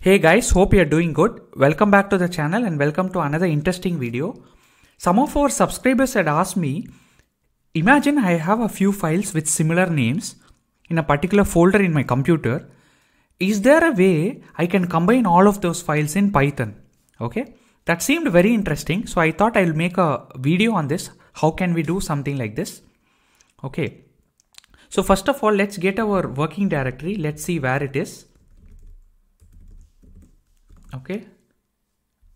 Hey guys, hope you're doing good. Welcome back to the channel and welcome to another interesting video. Some of our subscribers had asked me, imagine I have a few files with similar names in a particular folder in my computer. Is there a way I can combine all of those files in Python? Okay, that seemed very interesting. So I thought I'll make a video on this. How can we do something like this? Okay, so first of all, let's get our working directory. Let's see where it is. Okay,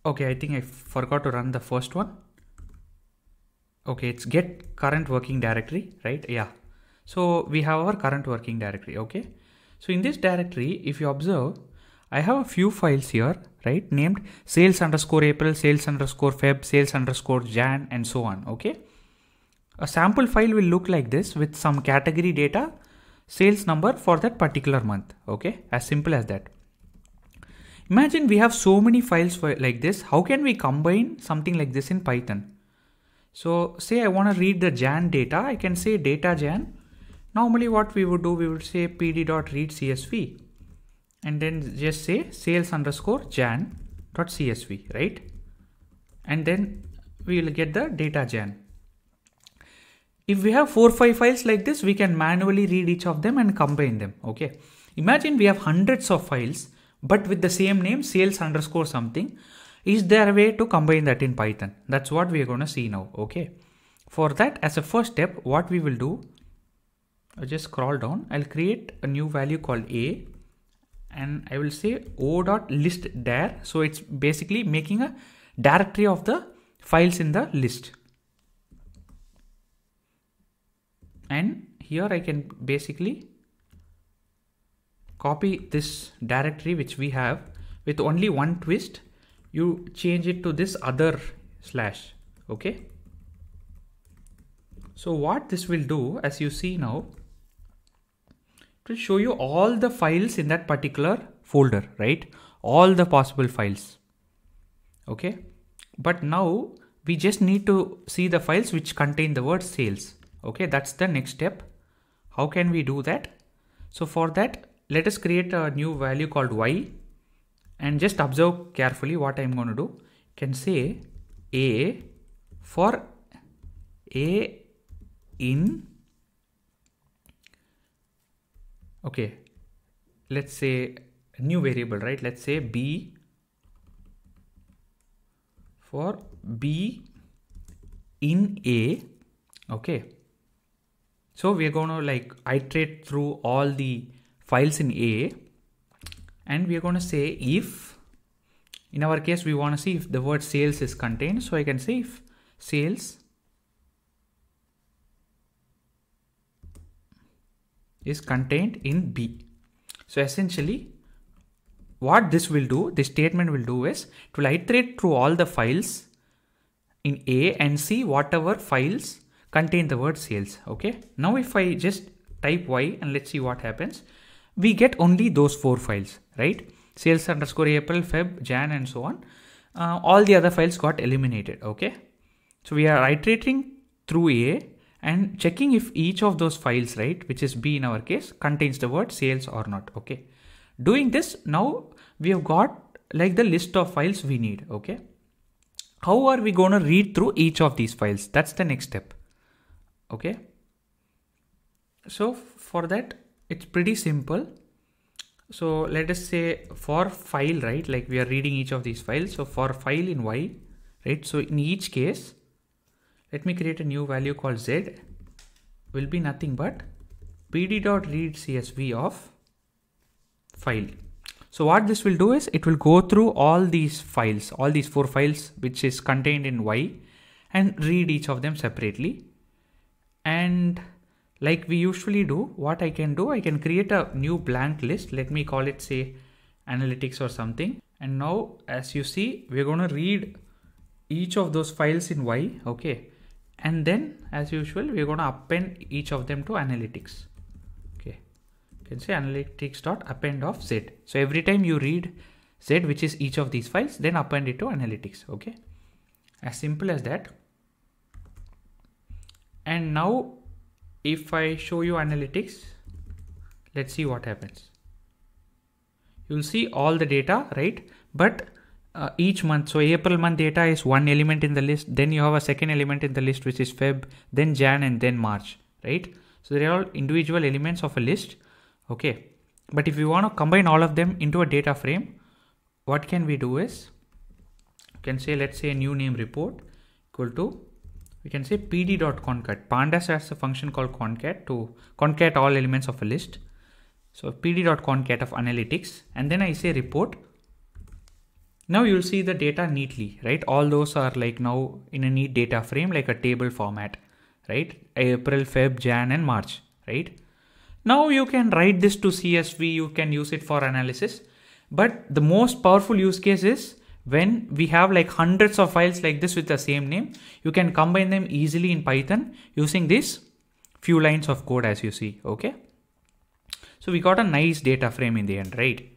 I think I forgot to run the first one. Okay, it's get current working directory, right? Yeah, so we have our current working directory. Okay, so in this directory, if you observe, I have a few files here, right, named sales_April, sales_Feb, sales_Jan, and so on. Okay, a sample file will look like this with some category data, sales number for that particular month. Okay, as simple as that. Imagine we have so many files like this. How can we combine something like this in Python? So say I want to read the Jan data. I can say data Jan. Normally what we would do, we would say pd.read CSV and then just say sales_Jan.csv, right? And then we will get the data Jan. If we have 4 or 5 files like this, we can manually read each of them and combine them. Okay. Imagine we have hundreds of files, but with the same name, sales_something. Is there a way to combine that in Python? That's what we are going to see now. Okay. For that, as a first step, what we will do, I'll just scroll down. I'll create a new value called A and I will say o.listDir. So it's basically making a directory of the files in the list. And here I can basically copy this directory which we have with only one twist. You change it to this other slash. Okay. So what this will do, as you see now, it will show you all the files in that particular folder, right? All the possible files. Okay. But now we just need to see the files which contain the word sales. Okay. That's the next step. How can we do that? So for that, let us create a new value called y and just observe carefully what I'm going to do. You can say a for a in, okay, let's say a new variable, right? Let's say b for b in a. Okay. So we are going to like iterate through all the files in A and we are going to say if, in our case, we want to see if the word sales is contained. So I can say if sales is contained in B. So essentially what this will do, this statement will do is it will iterate through all the files in A and see whatever files contain the word sales. Okay. Now if I just type Y and let's see what happens. We get only those 4 files, right? Sales_April, Feb, Jan, and so on. All the other files got eliminated. Okay. So we are iterating through A and checking if each of those files, right, which is B in our case, contains the word sales or not. Okay. Doing this, now we have got like the list of files we need. Okay. How are we going to read through each of these files? That's the next step. Okay. So for that, it's pretty simple. So let us say for file, right, like we are reading each of these files. So for file in Y, right, so in each case, let me create a new value called Z, will be nothing but pd.read CSV of file. So what this will do is it will go through all these files, all these 4 files which is contained in Y and read each of them separately. And like we usually do, what I can do, I can create a new blank list. Let me call it, say, analytics or something. And now, as you see, we're going to read each of those files in Y. Okay. And then, as usual, we're going to append each of them to analytics. Okay. You can say analytics.append of Z. So every time you read Z, which is each of these files, then append it to analytics. Okay. As simple as that. And now, if I show you analytics, let's see what happens. you'll see all the data, right? But each month, so April month data is one element in the list, then you have a second element in the list which is Feb, then Jan, and then March, right? So they are all individual elements of a list. Okay, but if you want to combine all of them into a data frame, what can we do is, you can say, let's say a new name report equal to, we can say pd.concat. Pandas has a function called concat to concat all elements of a list. So pd.concat of analytics, and then I say report. Now you'll see the data neatly, right? All those are like now in a neat data frame, like a table format, right? April, Feb, Jan, and March, right? Now you can write this to CSV, you can use it for analysis. But the most powerful use case is when we have like hundreds of files like this with the same name, you can combine them easily in Python using this few lines of code as you see, okay? So we got a nice data frame in the end, right?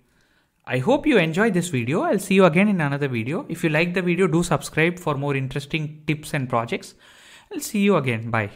I hope you enjoyed this video. I'll see you again in another video. If you like the video, do subscribe for more interesting tips and projects. I'll see you again. Bye.